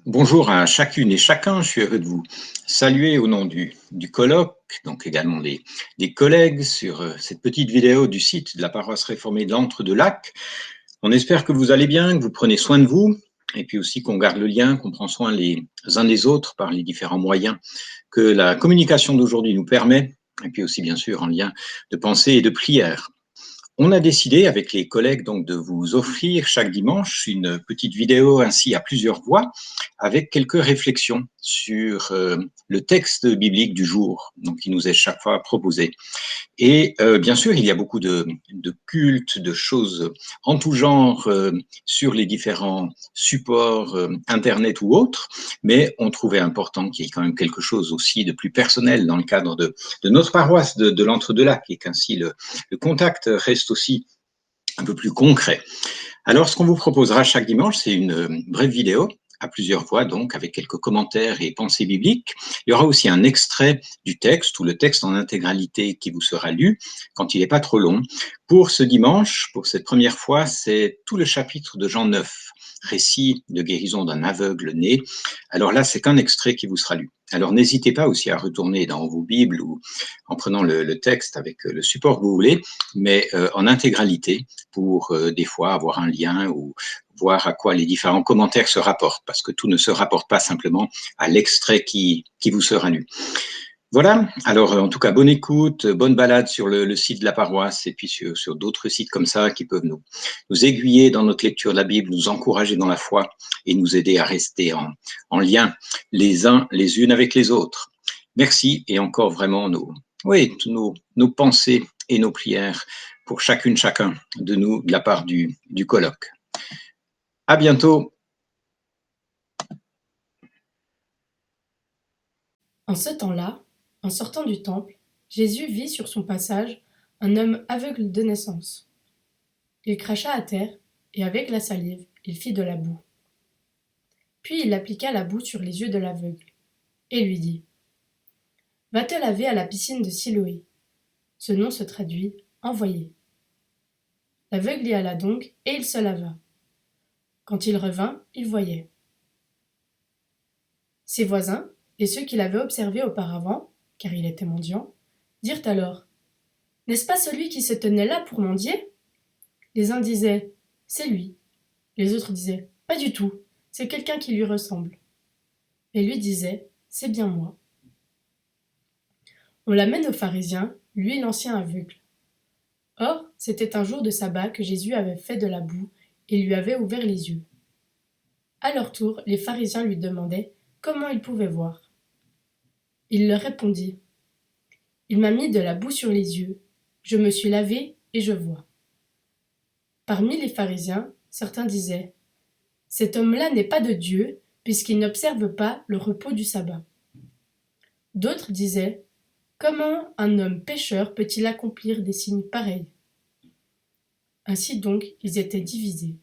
Bonjour à chacune et chacun, je suis heureux de vous saluer au nom du colloque, donc également des collègues sur cette petite vidéo du site de la paroisse réformée de l'Entre-deux-Lacs. On espère que vous allez bien, que vous prenez soin de vous, et puis aussi qu'on garde le lien, qu'on prend soin les uns des autres par les différents moyens que la communication d'aujourd'hui nous permet, et puis aussi bien sûr en lien de pensée et de prière. On a décidé avec les collègues donc de vous offrir chaque dimanche une petite vidéo ainsi à plusieurs voix avec quelques réflexions sur le texte biblique du jour, donc qui nous est chaque fois proposé. Et bien sûr, il y a beaucoup de cultes, de choses en tout genre sur les différents supports Internet ou autres, mais on trouvait important qu'il y ait quand même quelque chose aussi de plus personnel dans le cadre de notre paroisse de l'Entre-deux-Lacs et qu'ainsi le contact reste aussi un peu plus concret. Alors, ce qu'on vous proposera chaque dimanche, c'est une brève vidéo à plusieurs voix, donc avec quelques commentaires et pensées bibliques. Il y aura aussi un extrait du texte ou le texte en intégralité qui vous sera lu quand il n'est pas trop long. Pour ce dimanche, pour cette première fois, c'est tout le chapitre de Jean 9, récit de guérison d'un aveugle né. Alors là, c'est qu'un extrait qui vous sera lu. Alors n'hésitez pas aussi à retourner dans vos Bibles ou en prenant le texte avec le support que vous voulez, mais en intégralité pour des fois avoir un lien ou voir à quoi les différents commentaires se rapportent, parce que tout ne se rapporte pas simplement à l'extrait qui vous sera lu. Voilà, alors en tout cas, bonne écoute, bonne balade sur le site de la paroisse et puis sur d'autres sites comme ça qui peuvent nous aiguiller dans notre lecture de la Bible, nous encourager dans la foi et nous aider à rester en lien les uns les unes avec les autres. Merci et encore vraiment nos pensées et nos prières pour chacune, chacun de nous de la part du colloque. À bientôt. En ce temps-là, en sortant du temple, Jésus vit sur son passage un homme aveugle de naissance. Il cracha à terre, et avec la salive, il fit de la boue. Puis il appliqua la boue sur les yeux de l'aveugle, et lui dit : « Va te laver à la piscine de Siloé. » Ce nom se traduit « envoyé ». L'aveugle y alla donc, et il se lava. Quand il revint, il voyait. Ses voisins, et ceux qui l'avaient observé auparavant, car il était mendiant, dirent alors : « N'est-ce pas celui qui se tenait là pour mendier ? » Les uns disaient : « C'est lui. » Les autres disaient : « Pas du tout, c'est quelqu'un qui lui ressemble. » Et lui disait : « C'est bien moi. » On l'amène aux pharisiens, lui l'ancien aveugle. Or, c'était un jour de sabbat que Jésus avait fait de la boue et lui avait ouvert les yeux. À leur tour, les pharisiens lui demandaient comment il pouvait voir. Il leur répondit : « Il m'a mis de la boue sur les yeux, je me suis lavé et je vois. » Parmi les pharisiens, certains disaient : « Cet homme-là n'est pas de Dieu, puisqu'il n'observe pas le repos du sabbat. » D'autres disaient : « Comment un homme pécheur peut-il accomplir des signes pareils ? » Ainsi donc, ils étaient divisés.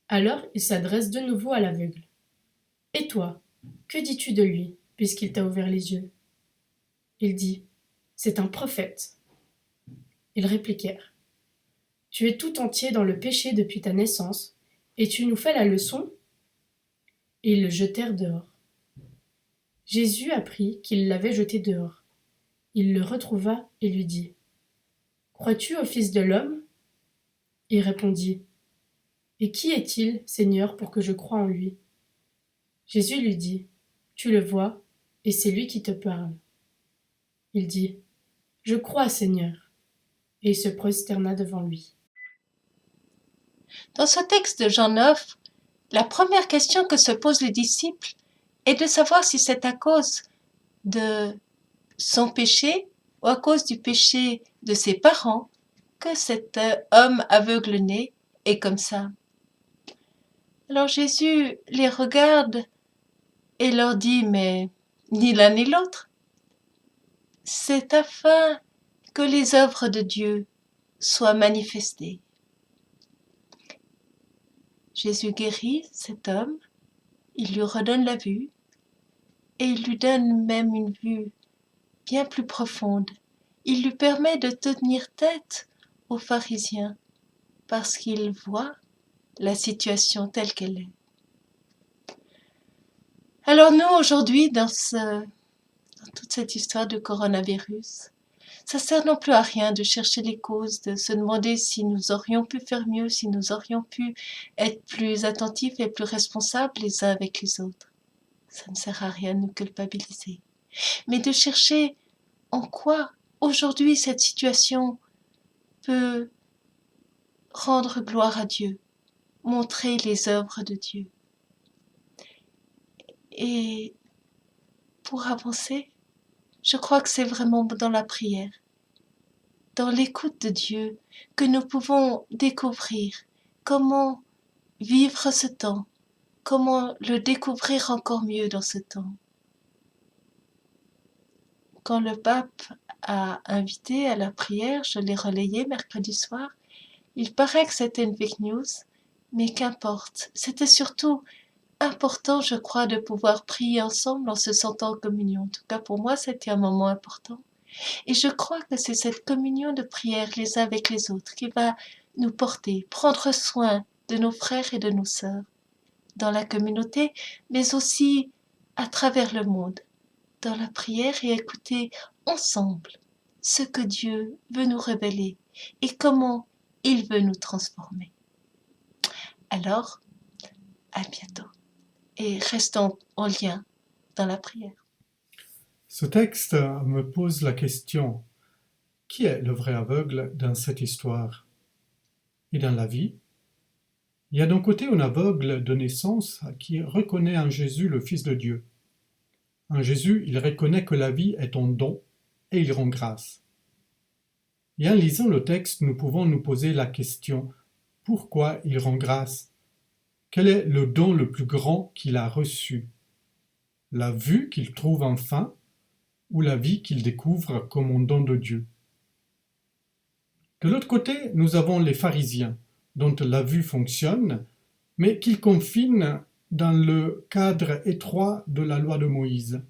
Alors il s'adresse de nouveau à l'aveugle. « Et toi, que dis-tu de lui, puisqu'il t'a ouvert les yeux ? » Il dit : « C'est un prophète. » Ils répliquèrent : « Tu es tout entier dans le péché depuis ta naissance, et tu nous fais la leçon ? » Et ils le jetèrent dehors. Jésus apprit qu'il l'avait jeté dehors. Il le retrouva et lui dit : « Crois-tu au Fils de l'homme ? » Il répondit : « Et qui est-il, Seigneur, pour que je croie en lui ? » Jésus lui dit : « Tu le vois, et c'est lui qui te parle. » Il dit : « Je crois, Seigneur. » Et il se prosterna devant lui. Dans ce texte de Jean 9, la première question que se posent les disciples est de savoir si c'est à cause de son péché ou à cause du péché de ses parents que cet homme aveugle-né est comme ça. Alors Jésus les regarde et leur dit : « Mais ni l'un ni l'autre. C'est afin que les œuvres de Dieu soient manifestées. » Jésus guérit cet homme, il lui redonne la vue, et il lui donne même une vue bien plus profonde. Il lui permet de tenir tête aux pharisiens, parce qu'il voit la situation telle qu'elle est. Alors nous, aujourd'hui, dans toute cette histoire de coronavirus, ça sert non plus à rien de chercher les causes, de se demander si nous aurions pu faire mieux, si nous aurions pu être plus attentifs et plus responsables les uns avec les autres. Ça ne sert à rien de nous culpabiliser. Mais de chercher en quoi aujourd'hui cette situation peut rendre gloire à Dieu, montrer les œuvres de Dieu. Et pour avancer, je crois que c'est vraiment dans la prière, dans l'écoute de Dieu, que nous pouvons découvrir comment vivre ce temps, comment le découvrir encore mieux dans ce temps. Quand le pape a invité à la prière, je l'ai relayé mercredi soir, il paraît que c'était une fake news, mais qu'importe. C'était surtout important, je crois, de pouvoir prier ensemble en se sentant en communion. En tout cas, pour moi, c'était un moment important. Et je crois que c'est cette communion de prière les uns avec les autres qui va nous porter, prendre soin de nos frères et de nos sœurs, dans la communauté, mais aussi à travers le monde, dans la prière et écouter ensemble ce que Dieu veut nous révéler et comment il veut nous transformer. Alors, à bientôt et restons en lien dans la prière. Ce texte me pose la question, qui est le vrai aveugle dans cette histoire? Et dans la vie, il y a d'un côté un aveugle de naissance qui reconnaît en Jésus le Fils de Dieu. En Jésus, il reconnaît que la vie est un don et il rend grâce. Et en lisant le texte, nous pouvons nous poser la question, pourquoi il rend grâce? Quel est le don le plus grand qu'il a reçu? La vue qu'il trouve enfin ou la vie qu'il découvre comme un don de Dieu? De l'autre côté, nous avons les pharisiens, dont la vue fonctionne, mais qu'ils confinent dans le cadre étroit de la loi de Moïse.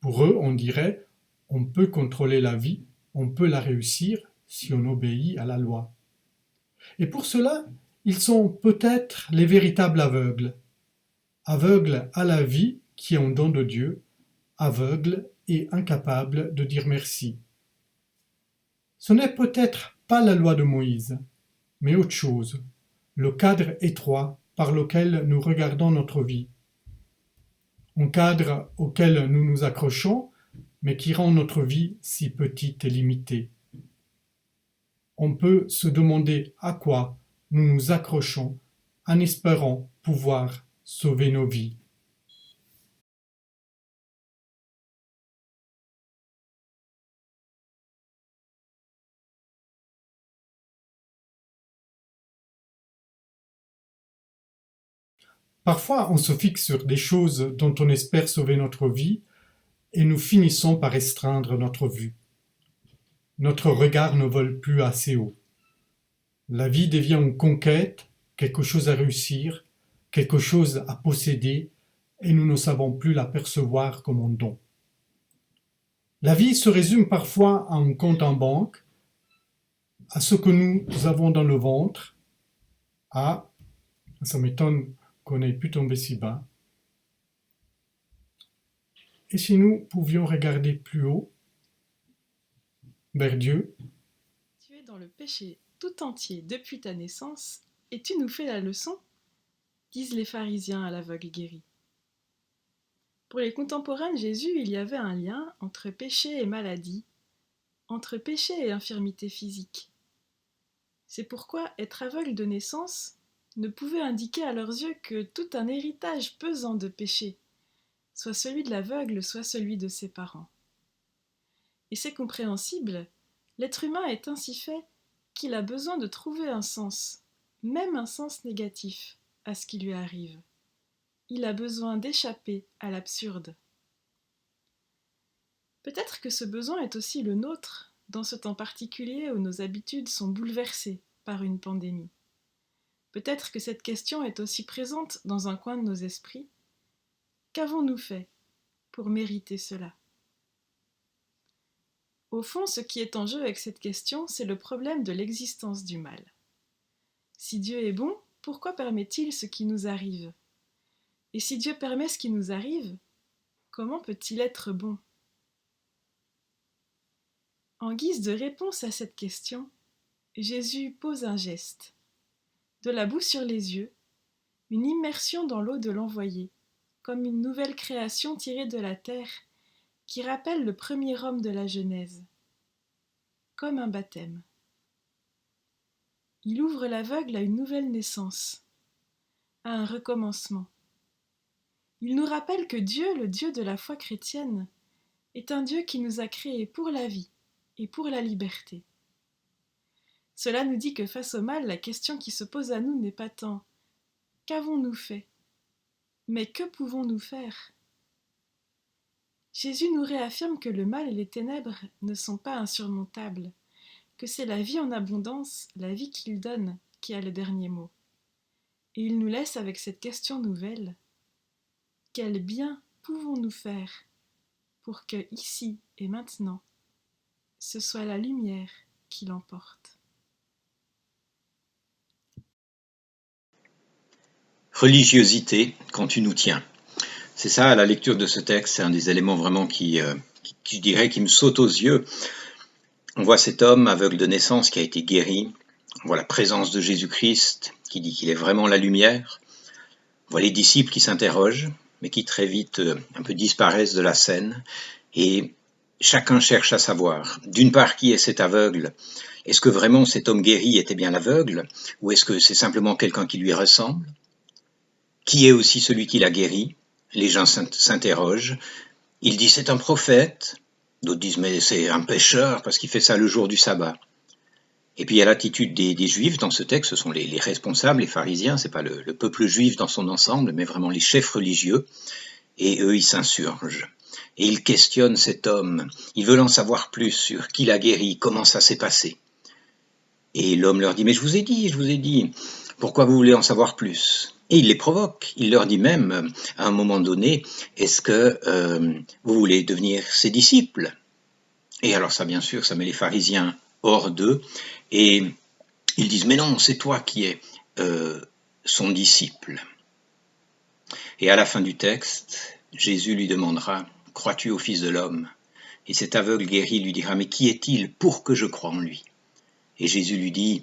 Pour eux, on dirait, on peut contrôler la vie, on peut la réussir si on obéit à la loi. Et pour cela, ils sont peut-être les véritables aveugles. Aveugles à la vie qui est un don de Dieu, aveugles et incapables de dire merci. Ce n'est peut-être pas la loi de Moïse, mais autre chose, le cadre étroit par lequel nous regardons notre vie. Un cadre auquel nous nous accrochons, mais qui rend notre vie si petite et limitée. On peut se demander à quoi nous nous accrochons en espérant pouvoir sauver nos vies. Parfois, on se fixe sur des choses dont on espère sauver notre vie et nous finissons par restreindre notre vue. Notre regard ne vole plus assez haut. La vie devient une conquête, quelque chose à réussir, quelque chose à posséder, et nous ne savons plus l'apercevoir comme un don. La vie se résume parfois à un compte en banque, à ce que nous avons dans le ventre, ça m'étonne qu'on ait pu tomber si bas. Et si nous pouvions regarder plus haut, vers Dieu? Tu es dans le péché tout entier depuis ta naissance, et tu nous fais la leçon, disent les pharisiens à l'aveugle guéri. Pour les contemporains de Jésus, il y avait un lien entre péché et maladie, entre péché et infirmité physique. C'est pourquoi être aveugle de naissance ne pouvait indiquer à leurs yeux que tout un héritage pesant de péché, soit celui de l'aveugle, soit celui de ses parents. Et c'est compréhensible, l'être humain est ainsi fait qu'il a besoin de trouver un sens, même un sens négatif, à ce qui lui arrive. Il a besoin d'échapper à l'absurde. Peut-être que ce besoin est aussi le nôtre, dans ce temps particulier où nos habitudes sont bouleversées par une pandémie. Peut-être que cette question est aussi présente dans un coin de nos esprits. Qu'avons-nous fait pour mériter cela ? Au fond, ce qui est en jeu avec cette question, c'est le problème de l'existence du mal. Si Dieu est bon, pourquoi permet-il ce qui nous arrive ? Et si Dieu permet ce qui nous arrive, comment peut-il être bon? En guise de réponse à cette question, Jésus pose un geste. De la boue sur les yeux, une immersion dans l'eau de l'envoyé, comme une nouvelle création tirée de la terre qui rappelle le premier homme de la Genèse, comme un baptême. Il ouvre l'aveugle à une nouvelle naissance, à un recommencement. Il nous rappelle que Dieu, le Dieu de la foi chrétienne, est un Dieu qui nous a créés pour la vie et pour la liberté. Cela nous dit que face au mal, la question qui se pose à nous n'est pas tant « qu'avons-nous fait ?» mais « que pouvons-nous faire ?» Jésus nous réaffirme que le mal et les ténèbres ne sont pas insurmontables, que c'est la vie en abondance, la vie qu'il donne, qui a le dernier mot. Et il nous laisse avec cette question nouvelle. Quel bien pouvons-nous faire pour que, ici et maintenant, ce soit la lumière qui l'emporte? Religiosité quand tu nous tiens. C'est ça, à la lecture de ce texte, c'est un des éléments vraiment qui je dirais, qui me saute aux yeux. On voit cet homme aveugle de naissance qui a été guéri. On voit la présence de Jésus-Christ qui dit qu'il est vraiment la lumière. On voit les disciples qui s'interrogent, mais qui très vite un peu disparaissent de la scène. Et chacun cherche à savoir, d'une part, qui est cet aveugle? Est-ce que vraiment cet homme guéri était bien l'aveugle? Ou est-ce que c'est simplement quelqu'un qui lui ressemble? Qui est aussi celui qui l'a guéri? Les gens s'interrogent. Il dit c'est un prophète. D'autres disent mais c'est un pécheur parce qu'il fait ça le jour du sabbat. Et puis il y a l'attitude des Juifs dans ce texte, ce sont les responsables, les pharisiens, c'est pas le peuple juif dans son ensemble, mais vraiment les chefs religieux. Et eux, ils s'insurgent. Et ils questionnent cet homme. Ils veulent en savoir plus sur qui l'a guéri, comment ça s'est passé. Et l'homme leur dit mais je vous ai dit, pourquoi vous voulez en savoir plus? Et il les provoque, il leur dit même, à un moment donné, est-ce que vous voulez devenir ses disciples? Et alors ça, bien sûr, ça met les pharisiens hors d'eux, et ils disent, mais non, c'est toi qui es son disciple. Et à la fin du texte, Jésus lui demandera, crois-tu au Fils de l'homme? Et cet aveugle guéri lui dira, mais qui est-il pour que je croie en lui? Et Jésus lui dit,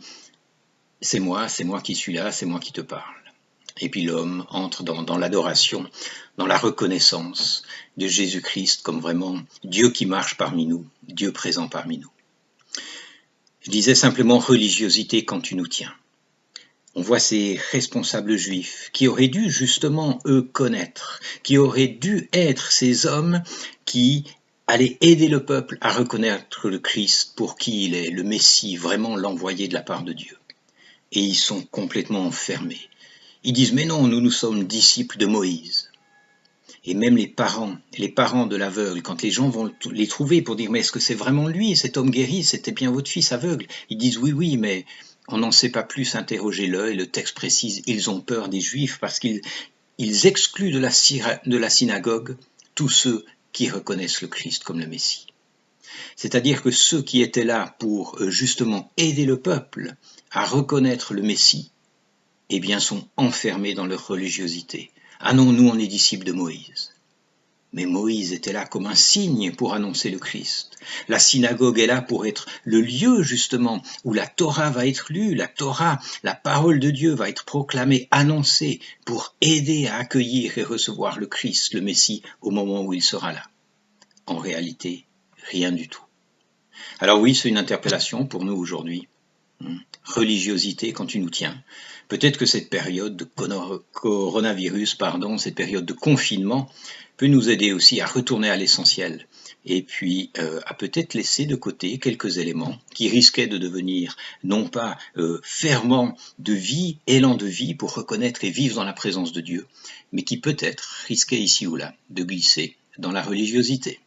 c'est moi qui suis là, c'est moi qui te parle. Et puis l'homme entre dans l'adoration, dans la reconnaissance de Jésus-Christ comme vraiment Dieu qui marche parmi nous, Dieu présent parmi nous. Je disais simplement religiosité quand tu nous tiens. On voit ces responsables juifs qui auraient dû justement eux connaître, qui auraient dû être ces hommes qui allaient aider le peuple à reconnaître le Christ pour qui il est, le Messie, vraiment l'envoyé de la part de Dieu. Et ils sont complètement enfermés. Ils disent, mais non, nous sommes disciples de Moïse. Et même les parents de l'aveugle, quand les gens vont les trouver pour dire, mais est-ce que c'est vraiment lui, cet homme guéri, c'était bien votre fils aveugle? Ils disent, oui, mais on n'en sait pas plus, interrogez-le, et le texte précise, ils ont peur des Juifs parce qu'ils excluent de la synagogue tous ceux qui reconnaissent le Christ comme le Messie. C'est-à-dire que ceux qui étaient là pour justement aider le peuple à reconnaître le Messie, eh bien, sont enfermés dans leur religiosité. Ah non, nous, on est disciples de Moïse. Mais Moïse était là comme un signe pour annoncer le Christ. La synagogue est là pour être le lieu, justement, où la Torah va être lue. La Torah, la parole de Dieu va être proclamée, annoncée, pour aider à accueillir et recevoir le Christ, le Messie, au moment où il sera là. En réalité, rien du tout. Alors oui, c'est une interpellation pour nous aujourd'hui. Religiosité quand tu nous tiens. Peut-être que cette période de coronavirus, cette période de confinement, peut nous aider aussi à retourner à l'essentiel et puis à peut-être laisser de côté quelques éléments qui risquaient de devenir non pas ferment de vie, élan de vie pour reconnaître et vivre dans la présence de Dieu, mais qui peut-être risquaient ici ou là de glisser dans la religiosité.